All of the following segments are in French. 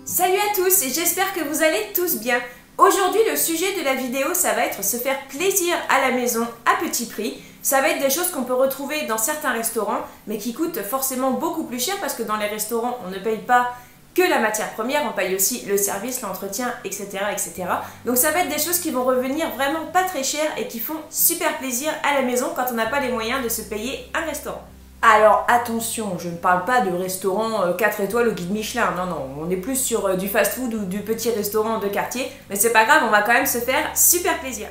Salut à tous et j'espère que vous allez tous bien. Aujourd'hui le sujet de la vidéo ça va être se faire plaisir à la maison à petit prix. Ça va être des choses qu'on peut retrouver dans certains restaurants mais qui coûtent forcément beaucoup plus cher parce que dans les restaurants on ne paye pas que la matière première, on paye aussi le service, l'entretien, etc., etc. Donc ça va être des choses qui vont revenir vraiment pas très cher et qui font super plaisir à la maison quand on n'a pas les moyens de se payer un restaurant. Alors attention, je ne parle pas de restaurant 4 étoiles au guide Michelin, non, non, on est plus sur du fast-food ou du petit restaurant de quartier, mais c'est pas grave, on va quand même se faire super plaisir.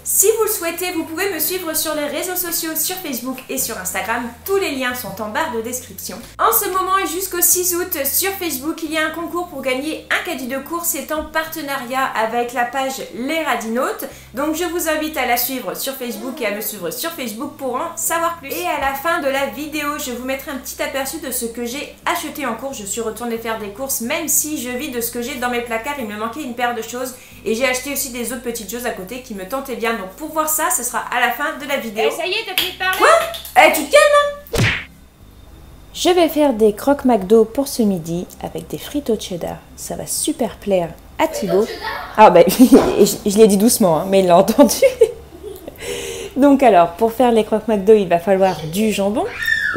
Si vous le souhaitez, vous pouvez me suivre sur les réseaux sociaux, sur Facebook et sur Instagram. Tous les liens sont en barre de description. En ce moment et jusqu'au 6 août, sur Facebook, il y a un concours pour gagner un caddie de course. C'est en partenariat avec la page Les Radinautes. Donc je vous invite à la suivre sur Facebook et à me suivre sur Facebook pour en savoir plus. Et à la fin de la vidéo, je vous mettrai un petit aperçu de ce que j'ai acheté en course. Je suis retournée faire des courses, même si je vis de ce que j'ai dans mes placards. Il me manquait une paire de choses et j'ai acheté aussi des autres petites choses à côté qui me tentaient bien. Donc pour voir ça, ce sera à la fin de la vidéo. Eh, ça y est, t'as fini de parler? Quoi? Eh, tu te calmes, hein? Je vais faire des croque McDo pour ce midi avec des frites au cheddar. Ça va super plaire à Thibaut. Ah ben, je l'ai dit doucement, hein, mais il l'a entendu. Donc alors, pour faire les croque McDo, il va falloir du jambon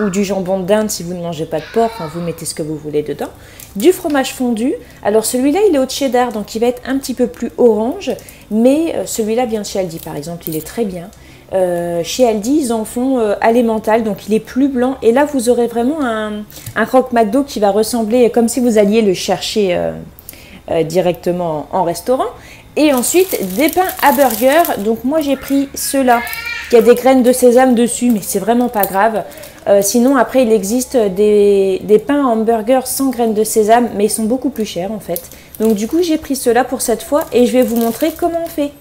ou du jambon d'Inde si vous ne mangez pas de porc, enfin, vous mettez ce que vous voulez dedans. Du fromage fondu, alors celui-là il est au cheddar donc il va être un petit peu plus orange, mais celui-là vient de chez Aldi par exemple, il est très bien. Chez Aldi ils en font à l'emmental donc il est plus blanc et là vous aurez vraiment un croque McDo qui va ressembler comme si vous alliez le chercher directement en restaurant. Et ensuite des pains à burger, donc moi j'ai pris ceux-là, il y a des graines de sésame dessus mais c'est vraiment pas grave. Sinon après il existe des pains hamburgers sans graines de sésame mais ils sont beaucoup plus chers en fait. Donc du coup j'ai pris ceux-là pour cette fois et je vais vous montrer comment on fait.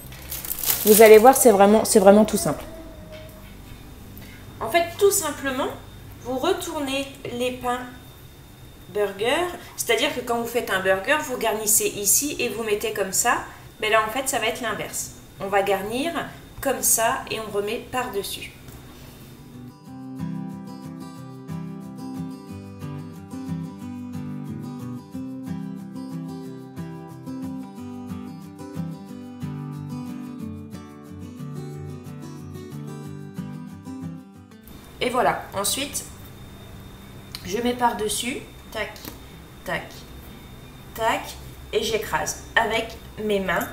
Vous allez voir c'est vraiment tout simple. En fait tout simplement vous retournez les pains burger, c'est-à-dire que quand vous faites un burger vous garnissez ici et vous mettez comme ça. Mais là en fait ça va être l'inverse. On va garnir comme ça et on remet par-dessus. Et voilà, ensuite, je mets par-dessus, tac, tac, tac, et j'écrase avec mes mains.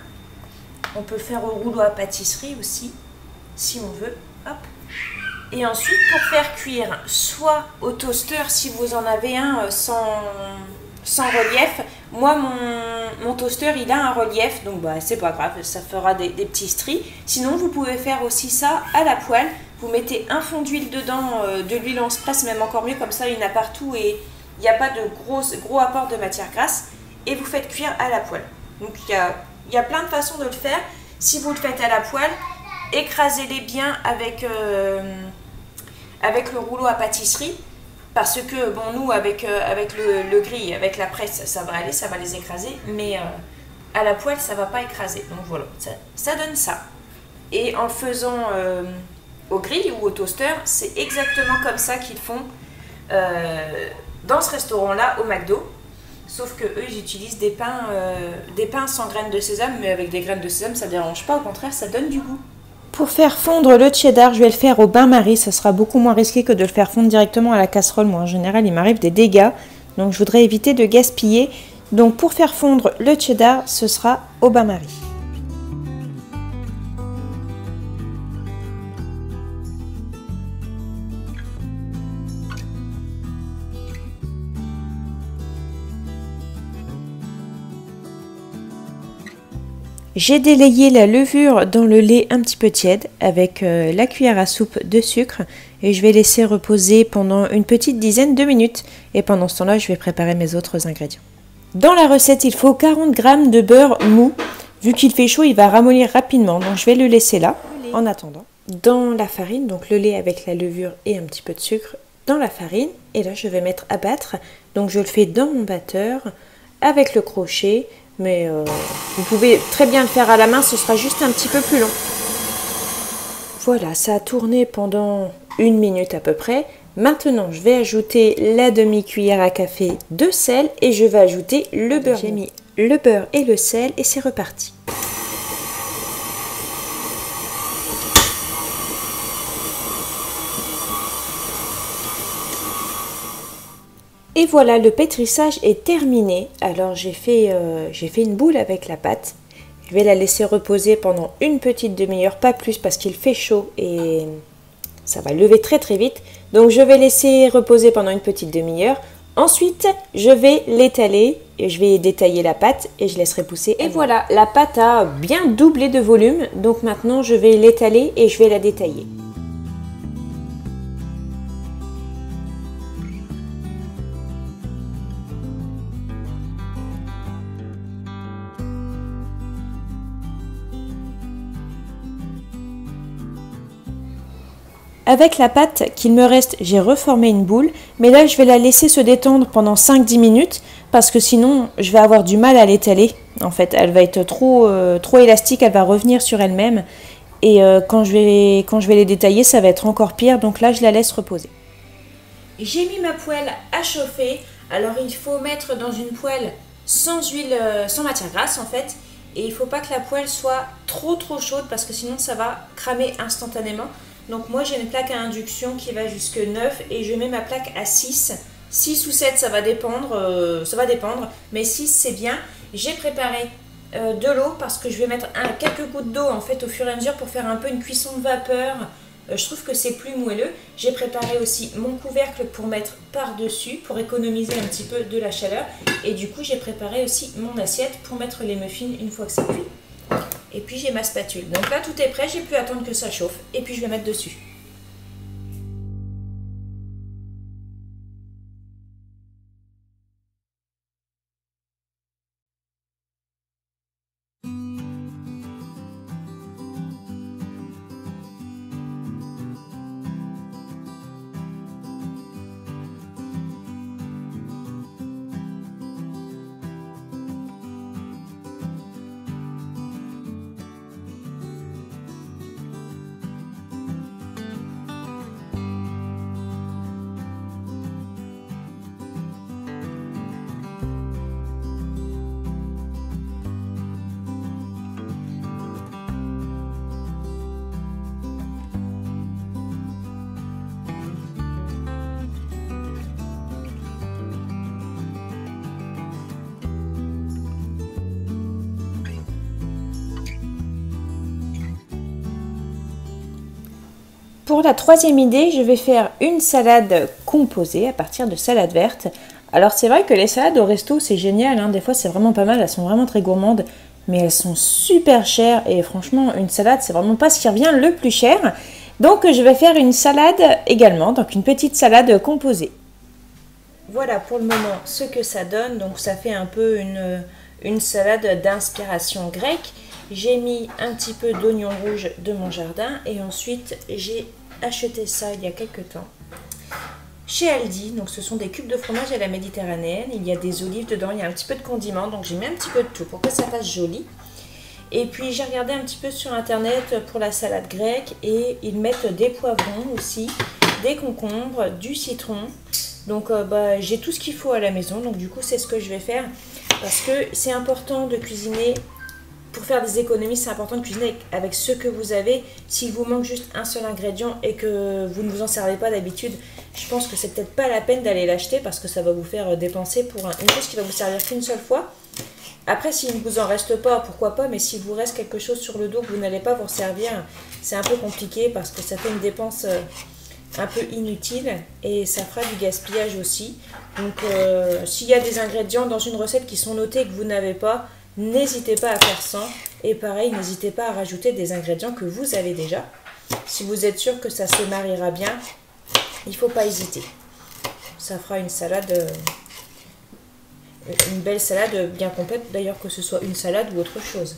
On peut faire au rouleau à pâtisserie aussi, si on veut, hop. Et ensuite, pour faire cuire, soit au toaster, si vous en avez un sans relief. Moi, mon toaster, il a un relief, donc bah, c'est pas grave, ça fera des petits stries. Sinon, vous pouvez faire aussi ça à la poêle. Vous mettez un fond d'huile dedans, de l'huile en space, même encore mieux, comme ça il y en a partout et il n'y a pas de gros apport de matière grasse. Et vous faites cuire à la poêle. Donc il y a plein de façons de le faire. Si vous le faites à la poêle, écrasez-les bien avec le rouleau à pâtisserie. Parce que, bon, nous, avec le grill, avec la presse, ça va aller, ça va les écraser. Mais à la poêle, ça ne va pas écraser. Donc voilà, ça donne ça. Et en le faisant au grill ou au toaster, c'est exactement comme ça qu'ils font dans ce restaurant-là, au McDo. Sauf que eux, ils utilisent des pains sans graines de sésame, mais avec des graines de sésame, ça ne dérange pas, au contraire, ça donne du goût. Pour faire fondre le cheddar, je vais le faire au bain-marie, ça sera beaucoup moins risqué que de le faire fondre directement à la casserole. Moi, en général, il m'arrive des dégâts, donc je voudrais éviter de gaspiller. Donc pour faire fondre le cheddar, ce sera au bain-marie. J'ai délayé la levure dans le lait un petit peu tiède avec la cuillère à soupe de sucre et je vais laisser reposer pendant une petite dizaine de minutes et pendant ce temps-là je vais préparer mes autres ingrédients. Dans la recette il faut 40 g de beurre mou, vu qu'il fait chaud il va ramollir rapidement donc je vais le laisser là en attendant. Dans la farine, donc le lait avec la levure et un petit peu de sucre dans la farine et là je vais mettre à battre, donc je le fais dans mon batteur avec le crochet. Mais vous pouvez très bien le faire à la main, ce sera juste un petit peu plus long. Voilà, ça a tourné pendant 1 minute à peu près. Maintenant, je vais ajouter la demi-cuillère à café de sel et je vais ajouter le beurre. J'ai mis le beurre et le sel et c'est reparti. Et voilà, le pétrissage est terminé. Alors j'ai fait une boule avec la pâte. Je vais la laisser reposer pendant une petite demi-heure, pas plus parce qu'il fait chaud et ça va lever très très vite. Donc je vais laisser reposer pendant une petite demi-heure. Ensuite, je vais l'étaler et je vais détailler la pâte et je laisserai pousser. Et voilà, la pâte a bien doublé de volume. Donc maintenant, je vais l'étaler et je vais la détailler. Avec la pâte qu'il me reste, j'ai reformé une boule, mais là je vais la laisser se détendre pendant 5-10 minutes parce que sinon je vais avoir du mal à l'étaler. En fait, elle va être trop élastique, elle va revenir sur elle-même et quand je vais les détailler, ça va être encore pire, donc là je la laisse reposer. J'ai mis ma poêle à chauffer, alors il faut mettre dans une poêle sans huile, sans matière grasse en fait, et il ne faut pas que la poêle soit trop chaude parce que sinon ça va cramer instantanément. Donc moi j'ai une plaque à induction qui va jusque 9 et je mets ma plaque à 6. 6 ou 7 ça va dépendre, mais 6 c'est bien. J'ai préparé de l'eau parce que je vais mettre quelques gouttes d'eau en fait au fur et à mesure pour faire un peu une cuisson de vapeur. Je trouve que c'est plus moelleux. J'ai préparé aussi mon couvercle pour mettre par-dessus pour économiser un petit peu de la chaleur. Et du coup j'ai préparé aussi mon assiette pour mettre les muffins une fois que c'est cuit. Et puis j'ai ma spatule. Donc là tout est prêt, j'ai plus à attendre que ça chauffe. Et puis je vais mettre dessus. Pour la troisième idée, je vais faire une salade composée à partir de salade verte. Alors c'est vrai que les salades au resto c'est génial, hein. Des fois c'est vraiment pas mal, elles sont vraiment très gourmandes, mais elles sont super chères et franchement une salade c'est vraiment pas ce qui revient le plus cher. Donc je vais faire une salade également, donc une petite salade composée. Voilà pour le moment ce que ça donne, donc ça fait un peu une salade d'inspiration grecque. J'ai mis un petit peu d'oignon rouge de mon jardin et ensuite j'ai acheté ça il y a quelques temps chez Aldi. Donc ce sont des cubes de fromage à la méditerranéenne, il y a des olives dedans, il y a un petit peu de condiments, donc j'ai mis un petit peu de tout pour que ça fasse joli. Et puis j'ai regardé un petit peu sur internet pour la salade grecque et ils mettent des poivrons aussi, des concombres, du citron. Donc j'ai tout ce qu'il faut à la maison, donc du coup c'est ce que je vais faire parce que c'est important de cuisiner. Pour faire des économies, c'est important de cuisiner avec ce que vous avez. S'il vous manque juste un seul ingrédient et que vous ne vous en servez pas d'habitude, je pense que c'est peut-être pas la peine d'aller l'acheter parce que ça va vous faire dépenser pour une chose qui va vous servir qu'une seule fois. Après, s'il ne vous en reste pas, pourquoi pas, mais s'il vous reste quelque chose sur le dos que vous n'allez pas vous servir, c'est un peu compliqué parce que ça fait une dépense un peu inutile et ça fera du gaspillage aussi. Donc, s'il y a des ingrédients dans une recette qui sont notés et que vous n'avez pas, n'hésitez pas à faire sans. Et pareil, n'hésitez pas à rajouter des ingrédients que vous avez déjà. Si vous êtes sûr que ça se mariera bien, il ne faut pas hésiter. Ça fera une salade, une belle salade bien complète, d'ailleurs que ce soit une salade ou autre chose.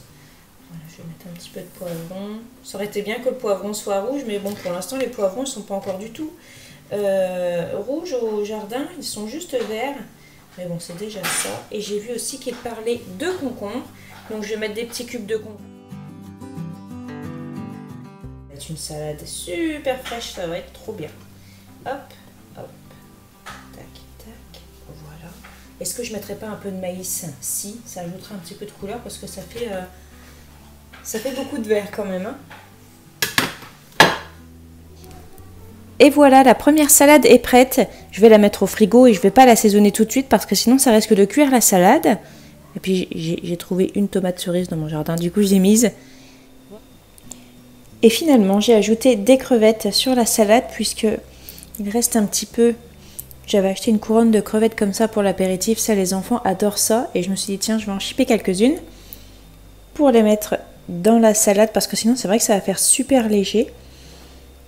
Voilà, je vais mettre un petit peu de poivron. Ça aurait été bien que le poivron soit rouge, mais bon, pour l'instant, les poivrons ne sont pas encore du tout rouges au jardin. Ils sont juste verts. Mais bon, c'est déjà ça. Et j'ai vu aussi qu'il parlait de concombre. Donc, je vais mettre des petits cubes de concombre. Ça va être une salade super fraîche. Ça va être trop bien. Hop, Voilà. Est-ce que je mettrais pas un peu de maïs? Si, ça ajoutera un petit peu de couleur parce que ça fait beaucoup de vert quand même. Hein. Et voilà, la première salade est prête. Je vais la mettre au frigo et je ne vais pas l'assaisonner tout de suite parce que sinon ça risque de cuire la salade. Et puis j'ai trouvé une tomate cerise dans mon jardin, du coup je l'ai mise. Et finalement j'ai ajouté des crevettes sur la salade puisque il reste un petit peu. J'avais acheté une couronne de crevettes comme ça pour l'apéritif, ça les enfants adorent ça. Et je me suis dit tiens je vais en chipper quelques-unes pour les mettre dans la salade parce que sinon c'est vrai que ça va faire super léger.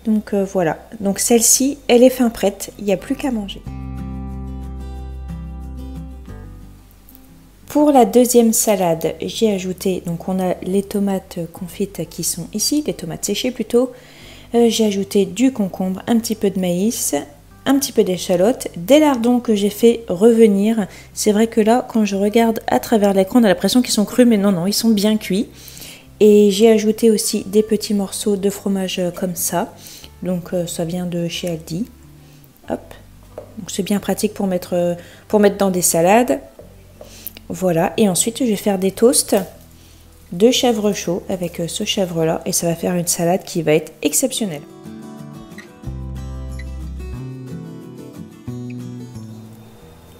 Donc voilà, donc celle-ci, elle est fin prête, il n'y a plus qu'à manger. Pour la deuxième salade, j'ai ajouté, donc on a les tomates confites qui sont ici, les tomates séchées plutôt. J'ai ajouté du concombre, un petit peu de maïs, un petit peu d'échalote, des lardons que j'ai fait revenir. C'est vrai que là, quand je regarde à travers l'écran, on a l'impression qu'ils sont crus, mais non, ils sont bien cuits. Et j'ai ajouté aussi des petits morceaux de fromage comme ça. Donc ça vient de chez Aldi. Hop. C'est bien pratique pour mettre dans des salades. Voilà. Et ensuite je vais faire des toasts de chèvre chaud avec ce chèvre là. Et ça va faire une salade qui va être exceptionnelle.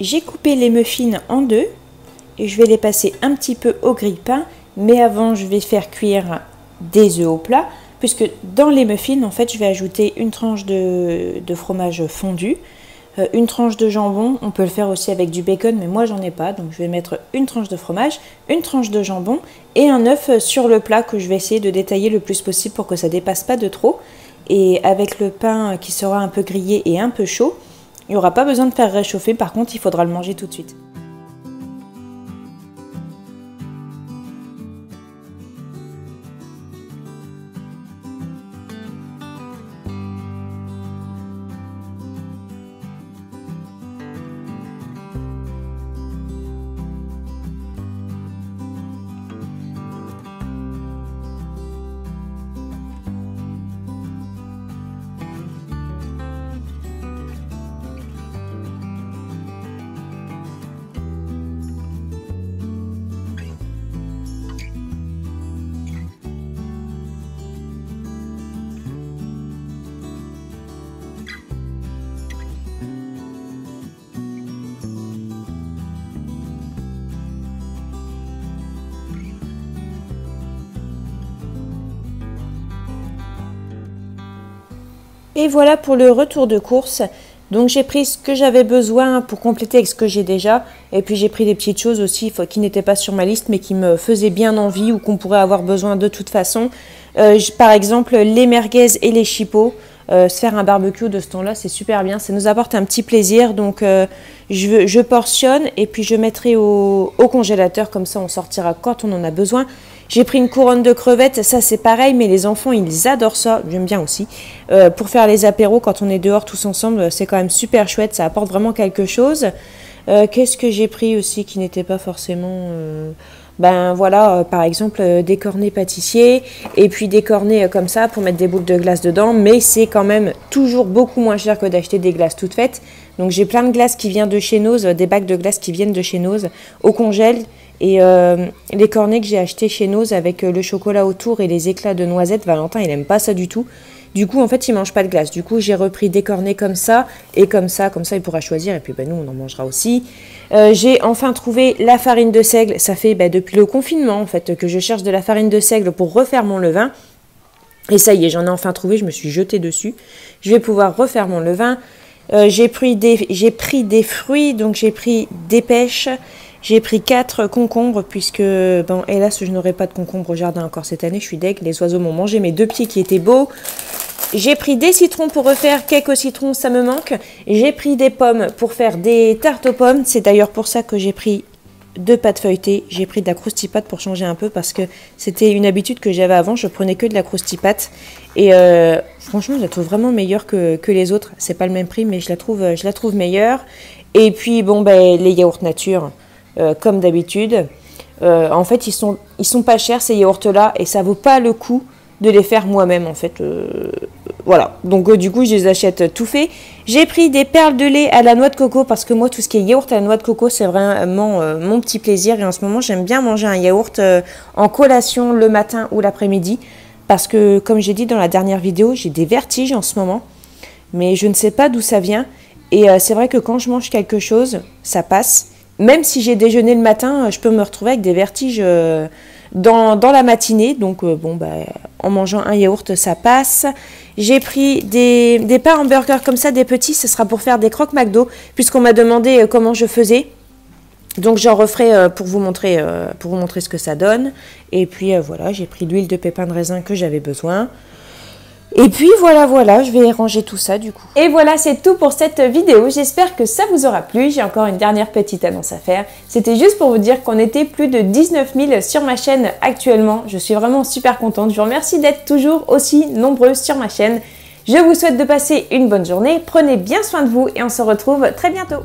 J'ai coupé les muffins en deux. Et je vais les passer un petit peu au grille-pain. Mais avant, je vais faire cuire des œufs au plat, puisque dans les muffins, en fait, je vais ajouter une tranche de fromage fondu, une tranche de jambon. On peut le faire aussi avec du bacon, mais moi, j'en ai pas. Donc, je vais mettre une tranche de fromage, une tranche de jambon et un œuf sur le plat que je vais essayer de détailler le plus possible pour que ça dépasse pas de trop. Et avec le pain qui sera un peu grillé et un peu chaud, il n'y aura pas besoin de faire réchauffer. Par contre, il faudra le manger tout de suite. Et voilà pour le retour de course. Donc j'ai pris ce que j'avais besoin pour compléter avec ce que j'ai déjà. Et puis j'ai pris des petites choses aussi qui n'étaient pas sur ma liste mais qui me faisaient bien envie ou qu'on pourrait avoir besoin de toute façon. Par exemple les merguez et les chipots. Se faire un barbecue de ce temps-là, c'est super bien. Ça nous apporte un petit plaisir. Donc je portionne et puis je mettrai au congélateur. Comme ça on sortira quand on en a besoin. J'ai pris une couronne de crevettes, ça c'est pareil, mais les enfants ils adorent ça, j'aime bien aussi. Pour faire les apéros quand on est dehors tous ensemble, c'est quand même super chouette, ça apporte vraiment quelque chose. Qu'est-ce que j'ai pris aussi qui n'était pas forcément... Ben voilà, par exemple des cornets pâtissiers et puis des cornets comme ça pour mettre des boules de glace dedans, mais c'est quand même toujours beaucoup moins cher que d'acheter des glaces toutes faites. Donc j'ai plein de glace qui viennent de chez Noz, des bacs de glace qui viennent de chez Noz au congèle. Et les cornets que j'ai achetés chez Noz avec le chocolat autour et les éclats de noisettes, Valentin il aime pas ça du tout. Du coup en fait il mange pas de glace. Du coup j'ai repris des cornets comme ça et comme ça il pourra choisir et puis ben, nous on en mangera aussi. J'ai enfin trouvé la farine de seigle. Ça fait depuis le confinement en fait que je cherche de la farine de seigle pour refaire mon levain. Et ça y est, j'en ai enfin trouvé, je me suis jetée dessus. Je vais pouvoir refaire mon levain. J'ai pris des fruits, donc j'ai pris des pêches. J'ai pris 4 concombres puisque, bon, hélas, je n'aurai pas de concombres au jardin encore cette année. Je suis deg, les oiseaux m'ont mangé mes 2 pieds qui étaient beaux. J'ai pris des citrons pour refaire cake au citron, ça me manque. J'ai pris des pommes pour faire des tartes aux pommes. C'est d'ailleurs pour ça que j'ai pris 2 pâtes feuilletées. J'ai pris de la croustipâte pour changer un peu parce que c'était une habitude que j'avais avant. Je prenais que de la croustipâte. Et franchement, je la trouve vraiment meilleure que les autres. C'est pas le même prix, mais je la trouve meilleure. Et puis, bon, les yaourts nature. Comme d'habitude, en fait ils sont pas chers ces yaourts là et ça vaut pas le coup de les faire moi-même en fait. Voilà, donc du coup je les achète tout fait. J'ai pris des perles de lait à la noix de coco parce que moi tout ce qui est yaourt à la noix de coco c'est vraiment mon petit plaisir. Et en ce moment j'aime bien manger un yaourt en collation le matin ou l'après-midi. Parce que comme j'ai dit dans la dernière vidéo, j'ai des vertiges en ce moment. Mais je ne sais pas d'où ça vient. Et c'est vrai que quand je mange quelque chose, ça passe. Même si j'ai déjeuné le matin, je peux me retrouver avec des vertiges dans la matinée. Donc bon, bah, en mangeant un yaourt, ça passe. J'ai pris des pains hamburgers comme ça, des petits. Ce sera pour faire des croque McDo, puisqu'on m'a demandé comment je faisais. Donc j'en referai pour vous montrer ce que ça donne. Et puis voilà, j'ai pris l'huile de pépins de raisin que j'avais besoin. Et puis voilà, je vais ranger tout ça du coup. Et voilà, c'est tout pour cette vidéo. J'espère que ça vous aura plu. J'ai encore une dernière petite annonce à faire. C'était juste pour vous dire qu'on était plus de 19 000 sur ma chaîne actuellement. Je suis vraiment super contente. Je vous remercie d'être toujours aussi nombreux sur ma chaîne. Je vous souhaite de passer une bonne journée. Prenez bien soin de vous et on se retrouve très bientôt.